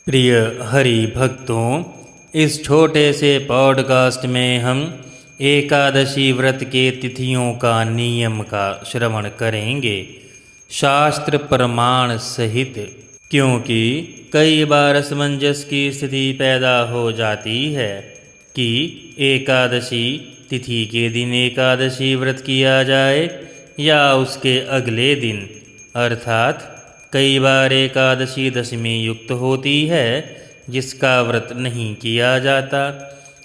प्रिय हरि भक्तों, इस छोटे से पॉडकास्ट में हम एकादशी व्रत के तिथियों का नियम का श्रवण करेंगे शास्त्र प्रमाण सहित, क्योंकि कई बार असमंजस की स्थिति पैदा हो जाती है कि एकादशी तिथि के दिन एकादशी व्रत किया जाए या उसके अगले दिन, अर्थात कई बार एकादशी दशमी युक्त होती है जिसका व्रत नहीं किया जाता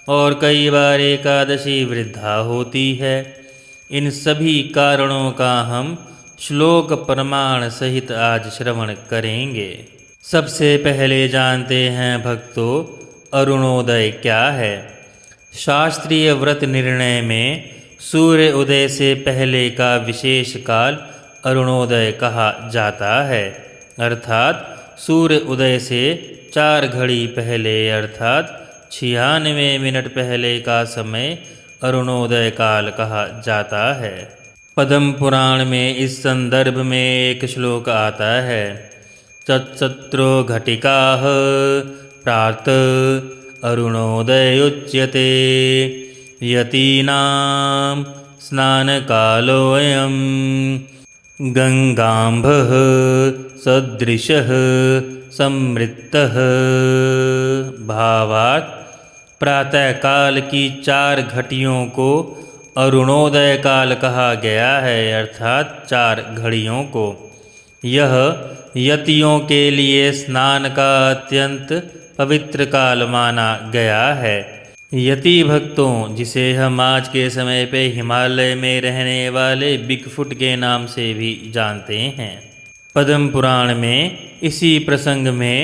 और कई बार एकादशी वृद्धा होती है। इन सभी कारणों का हम श्लोक प्रमाण सहित आज श्रवण करेंगे। सबसे पहले जानते हैं भक्तों, अरुणोदय क्या है। शास्त्रीय व्रत निर्णय में सूर्य उदय से पहले का विशेष काल अरुणोदय कहा जाता है, अर्थात सूर्य उदय से 4 घड़ी पहले अर्थात 96 मिनट पहले का समय अरुणोदय काल कहा जाता है। पद्म पुराण में इस संदर्भ में एक श्लोक आता है, तत्सत्रो घटिकाः प्रातः अरुणोदयोच्यते यतीनां स्नानकालोऽयं गंगाम्भः सदृशः समृतः। भावार्थ, प्रातःकाल की 4 घटियों को अरुणोदय काल कहा गया है, अर्थात 4 घड़ियों को। यह यतियों के लिए स्नान का अत्यंत पवित्र काल माना गया है। यति भक्तों, जिसे हम आज के समय पे हिमालय में रहने वाले बिगफुट के नाम से भी जानते हैं, पद्म पुराण में इसी प्रसंग में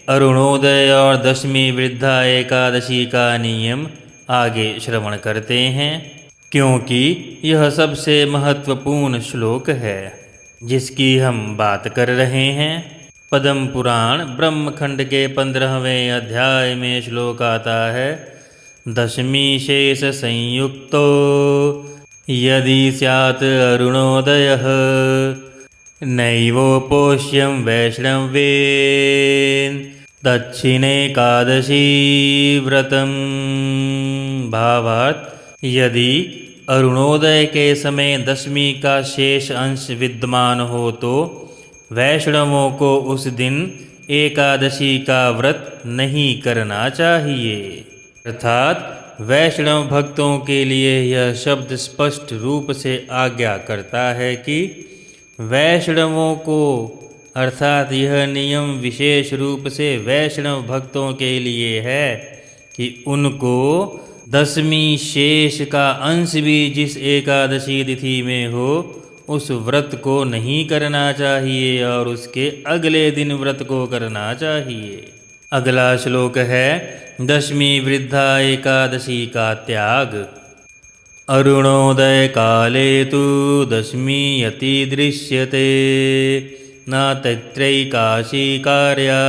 अरुणोदय और दशमी वृद्धा एकादशी का नियम आगे श्रवण करते हैं, क्योंकि यह सबसे महत्वपूर्ण श्लोक है जिसकी हम बात कर रहे हैं। पद्म पुराण ब्रह्मखंड के 15वें अध्याय में श्लोक आता है, दशमी शेष संयुक्तो यदि स्यात् अरुणोदयः नैवोपोष्यं वैष्णवेन दक्षिणेकादशी व्रतम्। भावार्थ, यदि अरुणोदय के समय दशमी का शेष अंश विद्यमान हो तो वैष्णवों को उस दिन एकादशी का व्रत नहीं करना चाहिए। अर्थात वैष्णव भक्तों के लिए यह शब्द स्पष्ट रूप से आज्ञा करता है कि वैष्णवों को, अर्थात यह नियम विशेष रूप से वैष्णव भक्तों के लिए है कि उनको दशमी शेष का अंश भी जिस एकादशी तिथि में हो उस व्रत को नहीं करना चाहिए और उसके अगले दिन व्रत को करना चाहिए। अगला श्लोक है, दशमी वृद्धा एकादशी का त्याग। अरुणोदय काले तु दशमी यति दृश्यते न तत्रैकाशी कार्या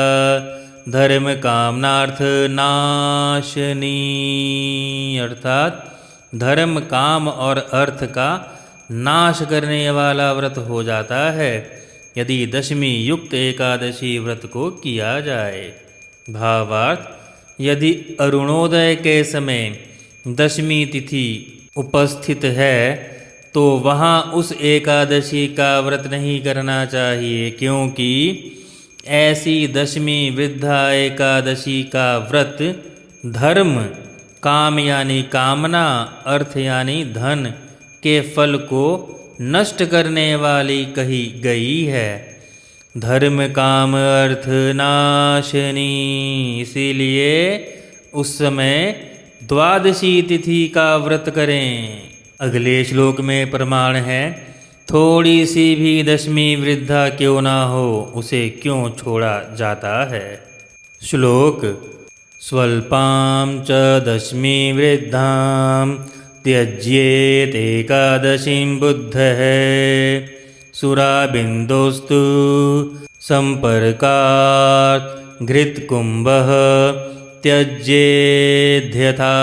धर्म कामनार्थ नाशनी। अर्थात धर्म, काम और अर्थ का नाश करने वाला व्रत हो जाता है यदि दशमी युक्त एकादशी व्रत को किया जाए। भावार्थ, यदि अरुणोदय के समय दशमी तिथि उपस्थित है तो वहाँ उस एकादशी का व्रत नहीं करना चाहिए, क्योंकि ऐसी दशमी वृद्धा एकादशी का व्रत धर्म, काम यानी कामना, अर्थ यानी धन के फल को नष्ट करने वाली कही गई है। धर्म काम अर्थ नाशनी, इसीलिए उस समय द्वादशी तिथि का व्रत करें। अगले श्लोक में प्रमाण है, थोड़ी सी भी दशमी वृद्धा क्यों ना हो उसे क्यों छोड़ा जाता है। श्लोक, स्वल्पां च दशमी वृद्धां त्यज्येत एकादशीं बुद्धः सुराबिन्दोस्तु संपर्कात् घृतकुंभः त्यज्येद्यथा।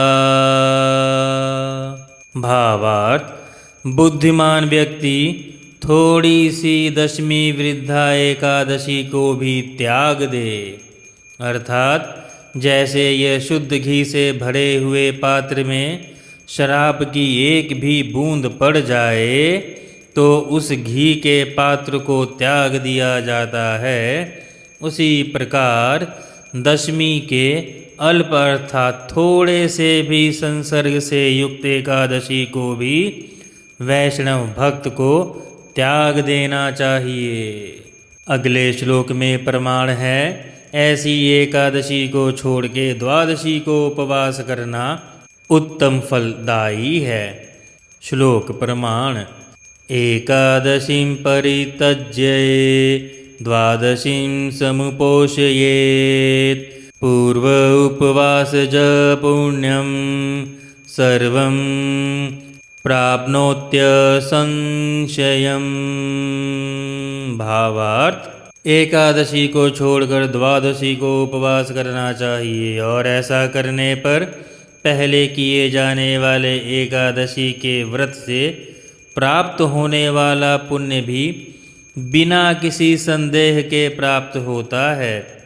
भावार्थ, बुद्धिमान व्यक्ति थोड़ी सी दशमी वृद्धा एकादशी को भी त्याग दे, अर्थात जैसे यह शुद्ध घी से भरे हुए पात्र में शराब की एक भी बूंद पड़ जाए तो उस घी के पात्र को त्याग दिया जाता है, उसी प्रकार दशमी के अल्प अर्थात थोड़े से भी संसर्ग से युक्त एकादशी को भी वैष्णव भक्त को त्याग देना चाहिए। अगले श्लोक में प्रमाण है, ऐसी एकादशी को छोड़ के द्वादशी को उपवास करना उत्तम फलदायी है। श्लोक प्रमाण। एकादशीं परित्यज्य द्वादशीं समुपोषयेत् पूर्व उपवासज पुण्यं सर्वं प्राप्नोत्य संशयम्। भावार्थ, एकादशी को छोड़कर द्वादशी को उपवास करना चाहिए और ऐसा करने पर पहले किए जाने वाले एकादशी के व्रत से प्राप्त होने वाला पुण्य भी बिना किसी संदेह के प्राप्त होता है।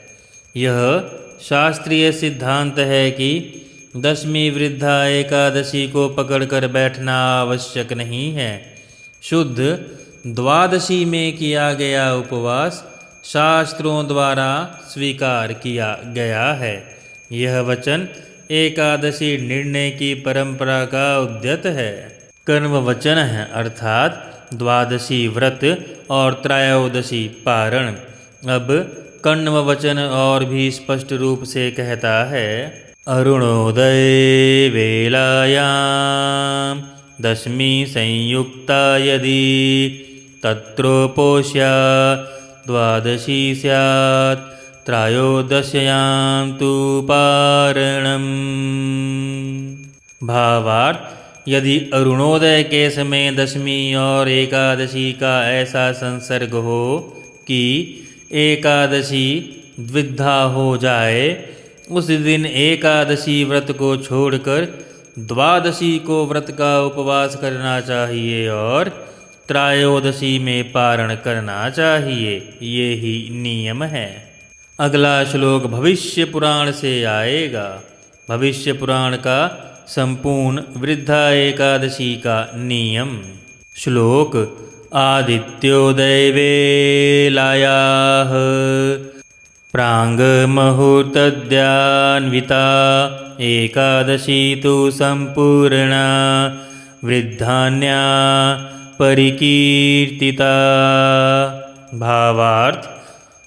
यह शास्त्रीय सिद्धांत है कि दशमी वृद्धा एकादशी को पकड़कर बैठना आवश्यक नहीं है। शुद्ध द्वादशी में किया गया उपवास शास्त्रों द्वारा स्वीकार किया गया है। यह वचन एकादशी निर्णय की परंपरा का उद्यत है। कर्म वचन है, अर्थात द्वादशी व्रत और त्रयोदशी पारण। अब कण्व वचन और भी स्पष्ट रूप से कहता है, अरुणोदय वेलायां दशमी संयुक्ता यदि तत्रोपोष्या द्वादशी स्यात् त्रयोदश्यां तु पारणम्। भावार्थ, यदि अरुणोदय के समय दशमी और एकादशी का ऐसा संसर्ग हो कि एकादशी द्विधा हो जाए, उस दिन एकादशी व्रत को छोड़कर द्वादशी को व्रत का उपवास करना चाहिए और त्रयोदशी में पारण करना चाहिए। ये ही नियम है। अगला श्लोक भविष्य पुराण से आएगा। भविष्य पुराण का संपूर्ण वृद्धा एकादशी का नियम। श्लोक। आदित्योदय वेलायाः प्राङ्मुहूर्तद्यान्विता एकादशी तु सम्पूर्णा वृद्धान्या परिकीर्तिता। भावार्थ,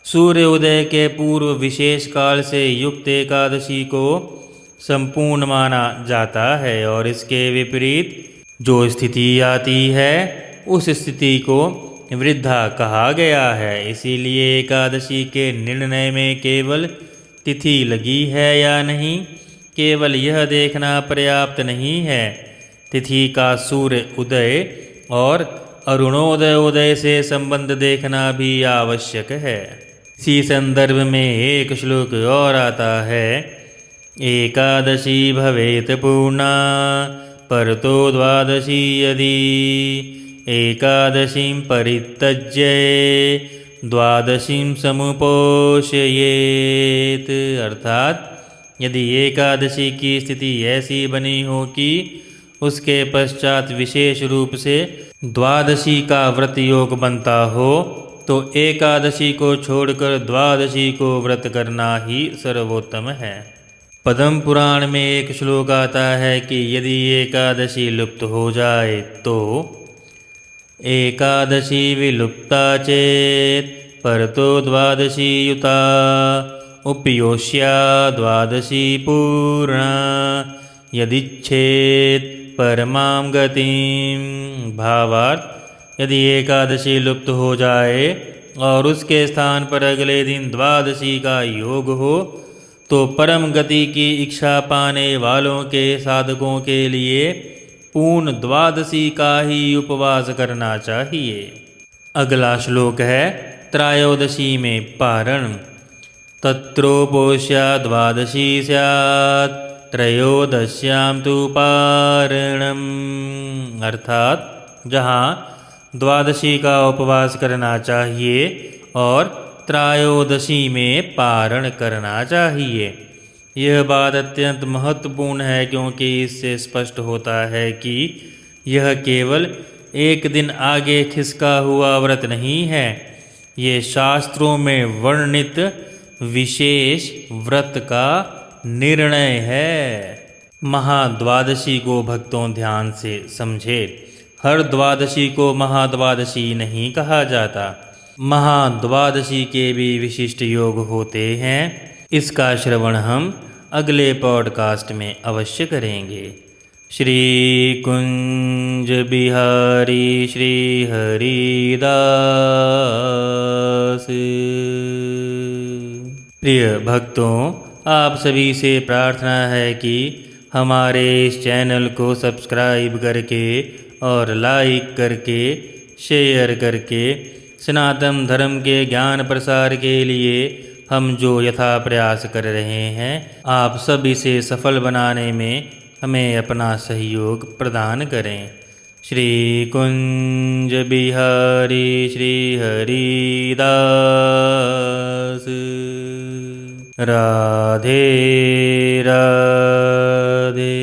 सूर्योदय के पूर्व विशेष काल से युक्त एकादशी को संपूर्ण माना जाता है और इसके विपरीत जो स्थिति आती है उस स्थिति को वृद्धा कहा गया है। इसीलिए एकादशी के निर्णय में केवल तिथि लगी है या नहीं, केवल यह देखना पर्याप्त नहीं है, तिथि का सूर्य उदय और अरुणोदय उदय से संबंध देखना भी आवश्यक है। इसी संदर्भ में एक श्लोक और आता है, एकादशी भवेत पूर्णा परतो द्वादशी यदि एकादशीं परित्यज्य द्वादशीं समुपोषयेत। अर्थात यदि एकादशी की स्थिति ऐसी बनी हो कि उसके पश्चात विशेष रूप से द्वादशी का व्रत योग बनता हो तो एकादशी को छोड़कर द्वादशी को व्रत करना ही सर्वोत्तम है। पद्म पुराण में एक श्लोक आता है कि यदि एकादशी लुप्त हो जाए तो एकादशी विलुप्ता चेत परतो द्वादशी युता उपयोष्या द्वादशी पूर्णा यदिच्छेत परमां गतिम। भावार्थ, यदि एकादशी लुप्त हो जाए और उसके स्थान पर अगले दिन द्वादशी का योग हो तो परम गति की इच्छा पाने वालों के साधकों के लिए पूर्ण द्वादशी का ही उपवास करना चाहिए। अगला श्लोक है त्रयोदशी में पारण। तत्रोपोष्या द्वादशी स्यात् त्रयोदश्यां तु पारणम्। अर्थात जहाँ द्वादशी का उपवास करना चाहिए और त्रयोदशी में पारण करना चाहिए। यह बात अत्यंत महत्वपूर्ण है क्योंकि इससे स्पष्ट होता है कि यह केवल एक दिन आगे खिसका हुआ व्रत नहीं है, ये शास्त्रों में वर्णित विशेष व्रत का निर्णय है। महाद्वादशी को भक्तों ध्यान से समझे। हर द्वादशी को महाद्वादशी नहीं कहा जाता। महाद्वादशी के भी विशिष्ट योग होते हैं। इसका श्रवण हम अगले पॉडकास्ट में अवश्य करेंगे। श्री कुंज बिहारी श्री हरिदास। प्रिय भक्तों, आप सभी से प्रार्थना है कि हमारे इस चैनल को सब्सक्राइब करके और लाइक करके शेयर करके सनातन धर्म के ज्ञान प्रसार के लिए हम जो यथा प्रयास कर रहे हैं, आप सब इसे सफल बनाने में हमें अपना सहयोग प्रदान करें। श्री कुंज बिहारी श्री हरिदास। राधे राधे।